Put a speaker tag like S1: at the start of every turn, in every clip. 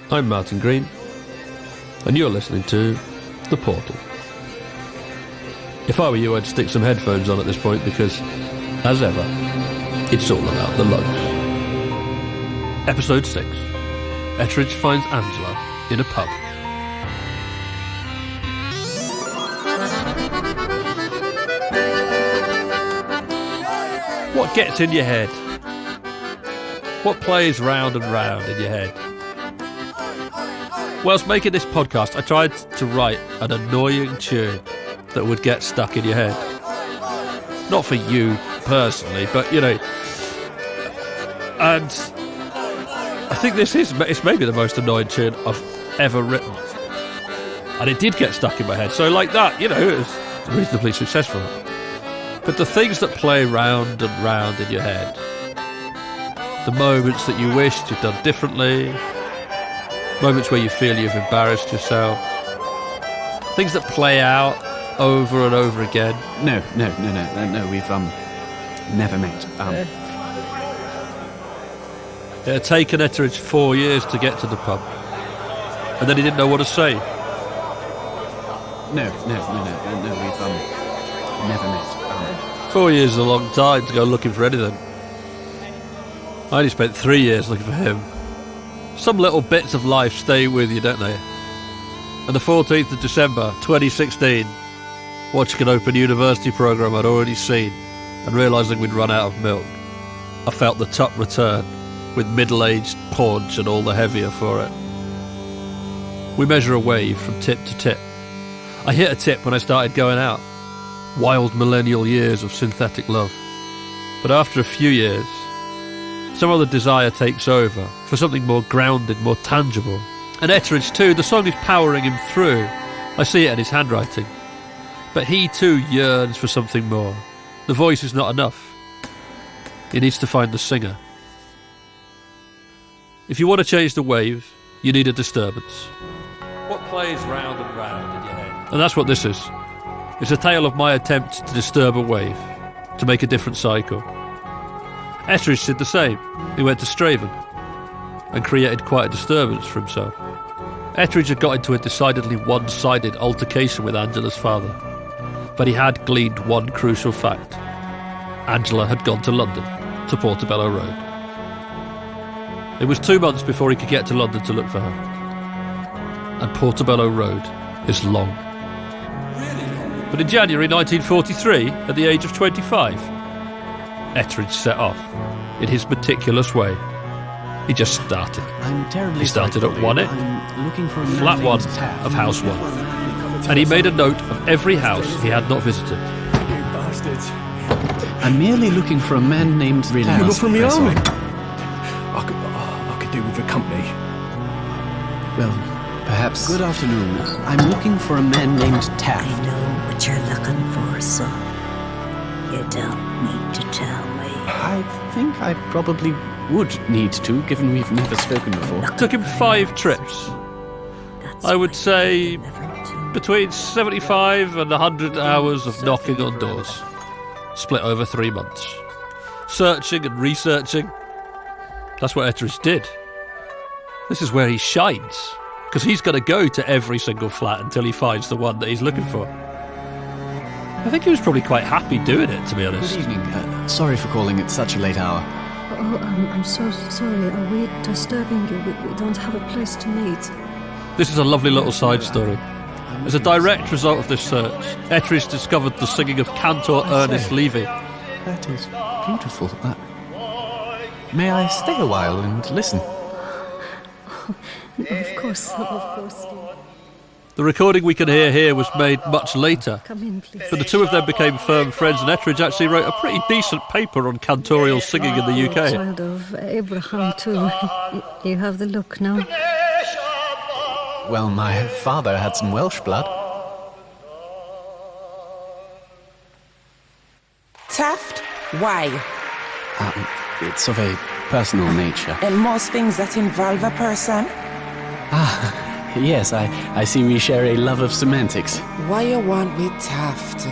S1: I'm Martin Green, and you're listening to The Portal. If I were you, I'd stick some headphones on at this point because, as ever, it's all about the lunch. Episode 6. Etteridge finds Angela in a pub. What gets in your head? What plays round and round in your head? Whilst making this podcast, I tried to write an annoying tune that would get stuck in your head. Not for you personally, but you know. And I think it's maybe the most annoying tune I've ever written. And it did get stuck in my head. So like that, you know, it was reasonably successful. But the things that play round and round in your head, the moments that you wished you'd done differently, moments where you feel you've embarrassed yourself, things that play out over and over again.
S2: No, we've never met.
S1: It had taken Etteridge 4 years to get to the pub, and then he didn't know what to say.
S2: No, we've never met.
S1: 4 years is a long time to go looking for anything. I only spent 3 years looking for him. Some little bits of life stay with you, don't they? And the 14th of December 2016, watching an open university programme I'd already seen and realising we'd run out of milk, I felt the tup return with middle-aged paunch and all the heavier for it. We measure a wave from tip to tip. I hit a tip when I started going out. Wild millennial years of synthetic love. But after a few years, some other desire takes over for something more grounded, more tangible. And Etteridge too, the song is powering him through. I see it in his handwriting. But he too yearns for something more. The voice is not enough. He needs to find the singer. If you want to change the wave, you need a disturbance. What plays round and round in your head? And that's what this is. It's a tale of my attempt to disturb a wave, to make a different cycle. Etteridge did the same. He went to Straven and created quite a disturbance for himself. Etteridge had got into a decidedly one-sided altercation with Angela's father, but he had gleaned one crucial fact. Angela had gone to London, to Portobello Road. It was 2 months before he could get to London to look for her. And Portobello Road is long. But in January 1943, at the age of 25, Etteridge set off, in his meticulous way. He just started. He started at 1 end, flat 1 of house 1. And he made a note of every house he had not visited.
S3: You bastards.
S2: I'm merely looking for a man named Taft.
S3: You're from the army. I could do with a company.
S2: Well, perhaps. Good afternoon. I'm looking for a man named Taft.
S4: I know what you're looking for, son. You don't need to tell me.
S2: I think I probably would need to, given we've never spoken before.
S1: It took him 5 trips. I would say between 75 and 100 hours of knocking on doors, split over 3 months. Searching and researching. That's what Etteridge did. This is where he shines, because he's going to go to every single flat until he finds the one that he's looking for. I think he was probably quite happy doing it, to be honest.
S2: Good evening. Sorry for calling at such a late hour.
S5: Oh, I'm so sorry. Are we disturbing you? We don't have a place to meet.
S1: This is a lovely little side story. As a direct result of this search, Etteridge discovered the singing of Cantor Ernest Levy.
S2: That is beautiful. May I stay a while and listen?
S5: Of course.
S1: The recording we can hear here was made much later,
S5: Come in, please.
S1: but the two of them became firm friends, and Etteridge actually wrote a pretty decent paper on cantorial singing in the UK.
S5: Child of Abraham, too. You have the look now.
S2: Well, my father had some Welsh blood.
S6: Taft? Why?
S2: It's of a personal nature.
S6: And most things that involve a person?
S2: Yes, I see we share a love of semantics.
S6: Why you want with Taft?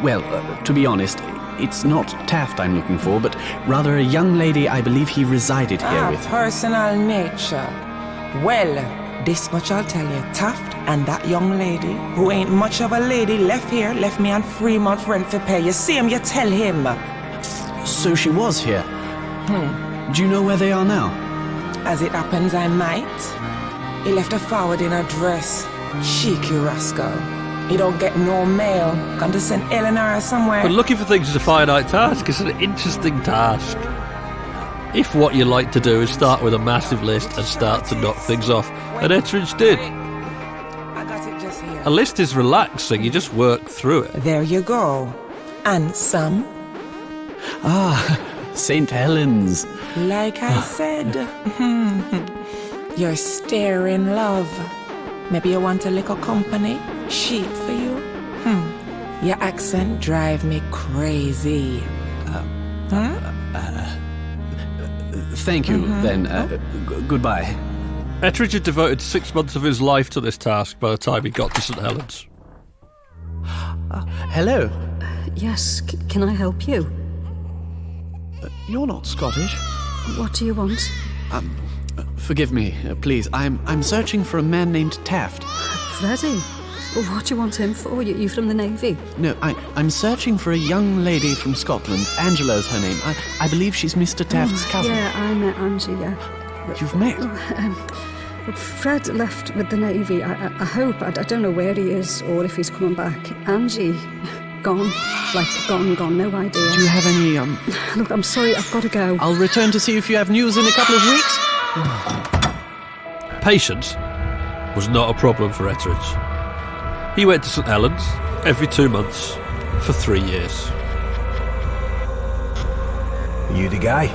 S2: Well, to be honest, it's not Taft I'm looking for, but rather a young lady I believe he resided here with.
S6: Personal nature. Well, this much I'll tell you. Taft and that young lady, who ain't much of a lady, left me on 3 months rent for pay. You see him, you tell him.
S2: So she was here. Do you know where they are now?
S6: As it happens, I might. He left a forwarding address. Cheeky rascal. He don't get no mail. Gone to send Eleanor somewhere.
S1: But looking for things is a finite task. It's an interesting task. If what you like to do is start with a massive list and start to knock things off, and Etteridge did.
S6: I got it just here.
S1: A list is relaxing, you just work through it.
S6: There you go. And some,
S2: St. Helens.
S6: like I said, you're staring love. Maybe you want a little company? Sheep for you? Your accent drive me crazy.
S2: Thank you, then. Goodbye.
S1: Etteridge had devoted 6 months of his life to this task by the time he got to St. Helens.
S2: Hello.
S5: Yes, can I help you?
S2: You're not Scottish.
S5: What do you want?
S2: Forgive me, please. I'm searching for a man named Taft.
S5: Radie? What do you want him for? You from the Navy?
S2: No, I'm searching for a young lady from Scotland. Angela's her name. I believe she's Mr. Taft's cousin.
S5: Yeah, I met Angie, yeah.
S2: You've met?
S5: But Fred left with the Navy. I hope. I don't know where he is or if he's coming back. Angie, gone. Like, gone, no idea.
S2: Do you have any,
S5: Look, I'm sorry, I've got to go.
S2: I'll return to see if you have news in a couple of weeks.
S1: Patience was not a problem for Etteridge. He went to St. Helens every 2 months for 3 years.
S3: You the guy?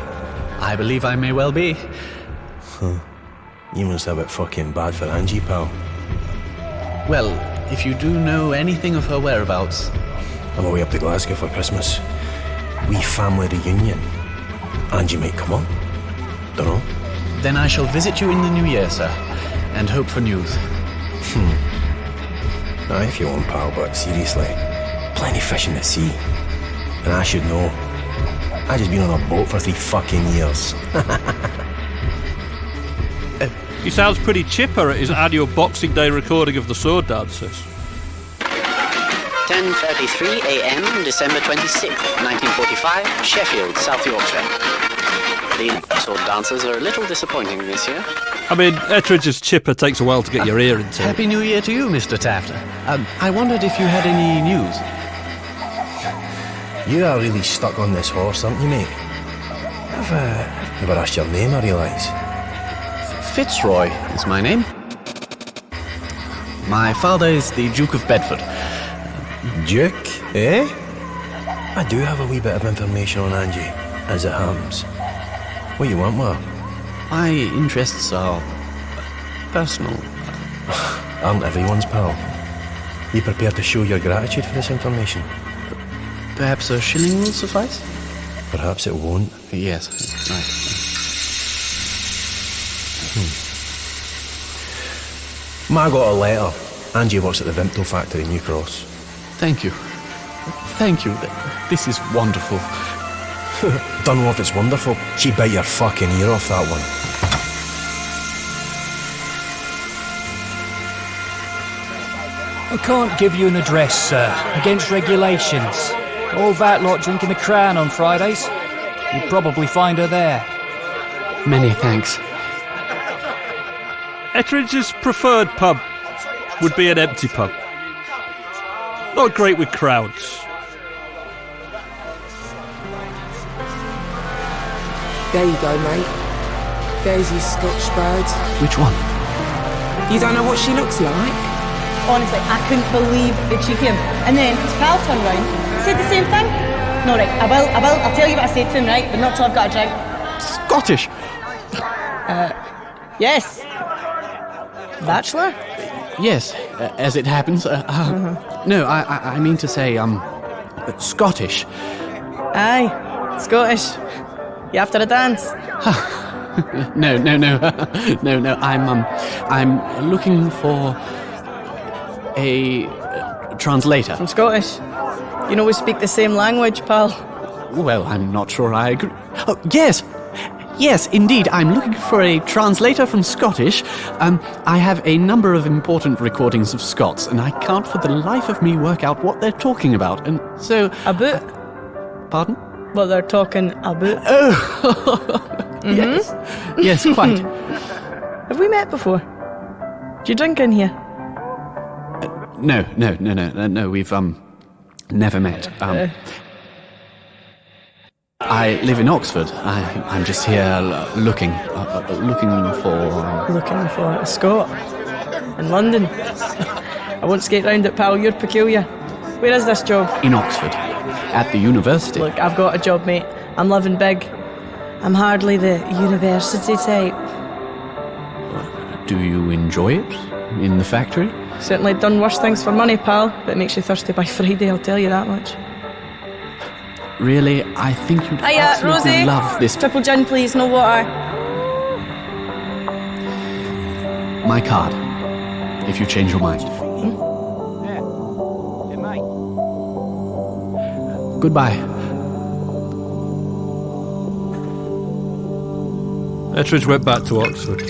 S2: I believe I may well be.
S3: You must have it fucking bad for Angie, pal.
S2: Well, if you do know anything of her whereabouts...
S3: I'm away up to Glasgow for Christmas. Wee family reunion. Angie might come on. Dunno.
S2: Then I shall visit you in the new year, sir, and hope for news.
S3: Aye, if you want, pal, but seriously, plenty fish in the sea. And I should know. I just been on a boat for 3 fucking years.
S1: He sounds pretty chipper at his annual Boxing Day recording of the Sword Dancers.
S7: 10:33 a.m. December 26th, 1945, Sheffield, South Yorkshire. The Sword Dancers are a little disappointing this year.
S1: I mean, Etteridge's chipper takes a while to get your ear into.
S2: Happy New Year to you, Mr. Taft. I wondered if you had any news.
S3: You are really stuck on this horse, aren't you, mate? I've never asked your name, I realise.
S2: Fitzroy is my name. My father is the Duke of Bedford.
S3: Duke, eh? I do have a wee bit of information on Angie, as it happens. What you want, ma?
S2: My interests are personal.
S3: Aren't everyone's, pal? You prepared to show your gratitude for this information?
S2: Perhaps a shilling will suffice?
S3: Perhaps it won't.
S2: Yes, right.
S3: Ma got a letter. Angie works at the Vimto factory in New Cross.
S2: Thank you. Thank you. This is wonderful.
S3: Don't know if it's wonderful. She bite your fucking ear off, that one.
S8: I can't give you an address, sir. Against regulations. All that lot drinking the Crown on Fridays. You'd probably find her there.
S2: Many thanks.
S1: Etteridge's preferred pub would be an empty pub. Not great with crowds.
S6: There you go, mate. There's your Scotch bird.
S2: Which one?
S6: You don't know what she looks like?
S9: Honestly, I couldn't believe the cheek of him. And then his pal turned round, said the same thing. No, right, I will. I'll tell you what I said to him, right? But not till I've got a drink.
S2: Scottish!
S9: Yes. Bachelor?
S2: Yes, as it happens. No, I mean to say, Scottish.
S9: Aye, Scottish. You after a dance?
S2: No. No. I'm looking for a translator.
S9: I'm Scottish. You know we speak the same language, pal.
S2: Well, I'm not sure I agree. Oh, yes! Yes, indeed. I'm looking for a translator from Scottish. I have a number of important recordings of Scots, and I can't for the life of me work out what they're talking about. And so...
S9: About?
S2: Pardon?
S9: What they're talking about.
S2: Oh! Yes. Yes, quite.
S9: Have we met before? Do you drink in here?
S2: No, we've, never met. I live in Oxford. I'm just here looking for...
S9: Looking for a Scot in London. I won't skate round it, pal. You're peculiar. Where is this job?
S2: In Oxford, at the university.
S9: Look, I've got a job, mate. I'm living big. I'm hardly the university type.
S2: Do you enjoy it in the factory?
S9: Certainly done worse things for money, pal, but it makes you thirsty by Friday, I'll tell you that much.
S2: Really, I think you'd absolutely
S9: Rosie,
S2: love this.
S9: Triple gin, please, no water.
S2: My card, if you change your mind. Goodbye.
S1: Etteridge went back to Oxford.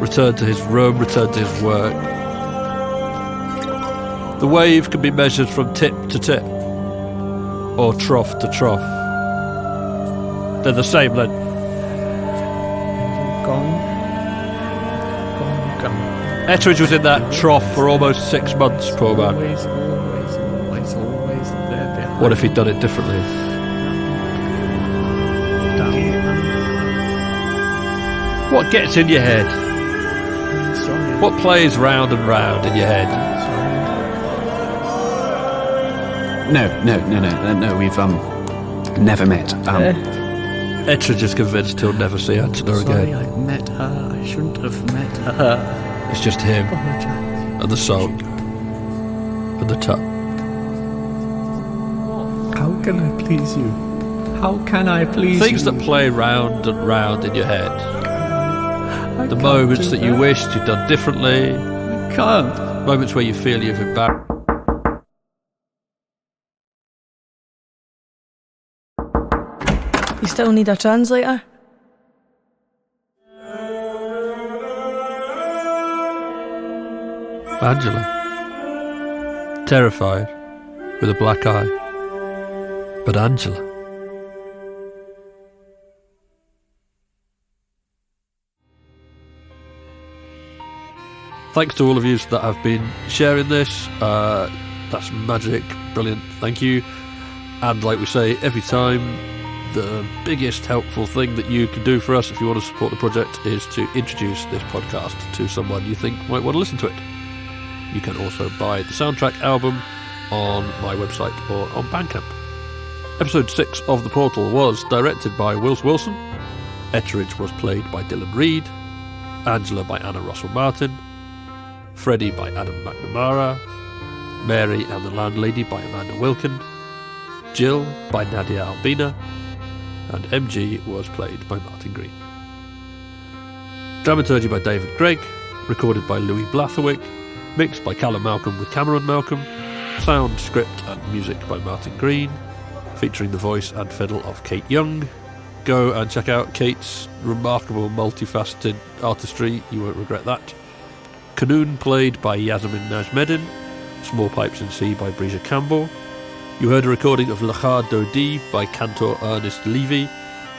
S1: Returned to his room, returned to his work. The wave can be measured from tip to tip, or trough to trough. They're the same length.
S2: Gone.
S1: Etteridge was in that trough for almost 6 months, poor man.
S2: Always there.
S1: What if he'd done it differently? What gets in your head? What plays round and round in your head?
S2: No, we've, never met.
S1: Etteridge is convinced he'll never see Angela again.
S2: I met her. I shouldn't have met her.
S1: It's just him, and the song, and the tub.
S2: How can I please you? How can I please
S1: Things
S2: you?
S1: that play round and round in your head. The moments that you wished you'd done differently.
S2: I can't.
S1: Moments where you feel you've embarrassed.
S9: You still need a translator?
S1: Angela. Terrified, with a black eye. But Angela. Thanks to all of you that have been sharing this. That's magic, brilliant, thank you. And like we say every time, the biggest helpful thing that you can do for us if you want to support the project is to introduce this podcast to someone you think might want to listen to it. You can also buy the soundtrack album on my website or on Bandcamp. Episode 6 of The Portal was directed by Wils Wilson. Etteridge was played by Dylan Reed. Angela by Anna Russell-Martin. Freddie by Adam McNamara. Mary and the Landlady by Amanda Wilkin. Jill by Nadia Albina. And MG was played by Martin Green. Dramaturgy by David Greig. Recorded by Louis Blatherwick. Mixed by Calum Malcolm with Cameron Malcolm. Sound, script and music by Martin Green. Featuring the voice and fiddle of Kate Young. Go and check out Kate's remarkable multifaceted artistry, you won't regret that. Canoon played by Yasaman Najmeddin. Small Pipes in C by Brìghde Campbell. You heard a recording of Lachar Dodi by Cantor Ernest Levy,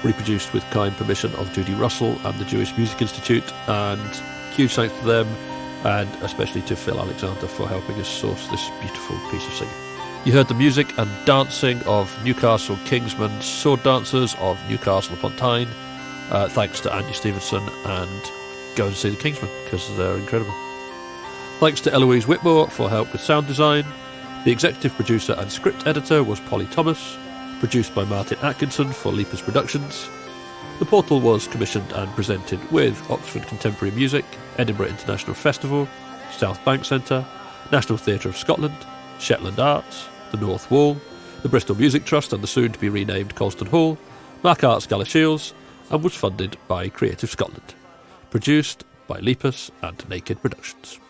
S1: reproduced with kind permission of Judy Russell and the Jewish Music Institute, and huge thanks to them, and especially to Phil Alexander for helping us source this beautiful piece of singing. You heard the music and dancing of Newcastle Kingsmen Sword Dancers of Newcastle upon Tyne. Thanks to Andy Stevenson, and go and see the Kingsmen because they're incredible. Thanks to Eloise Whitmore for help with sound design. The executive producer and script editor was Polly Thomas, produced by Martin Atkinson for Lepus Productions. The Portal was commissioned and presented with Oxford Contemporary Music, Edinburgh International Festival, South Bank Centre, National Theatre of Scotland, Shetland Arts, the North Wall, the Bristol Music Trust and the soon-to-be renamed Colston Hall, Mac Arts Galashiels, and was funded by Creative Scotland. Produced by Lepus and Naked Productions.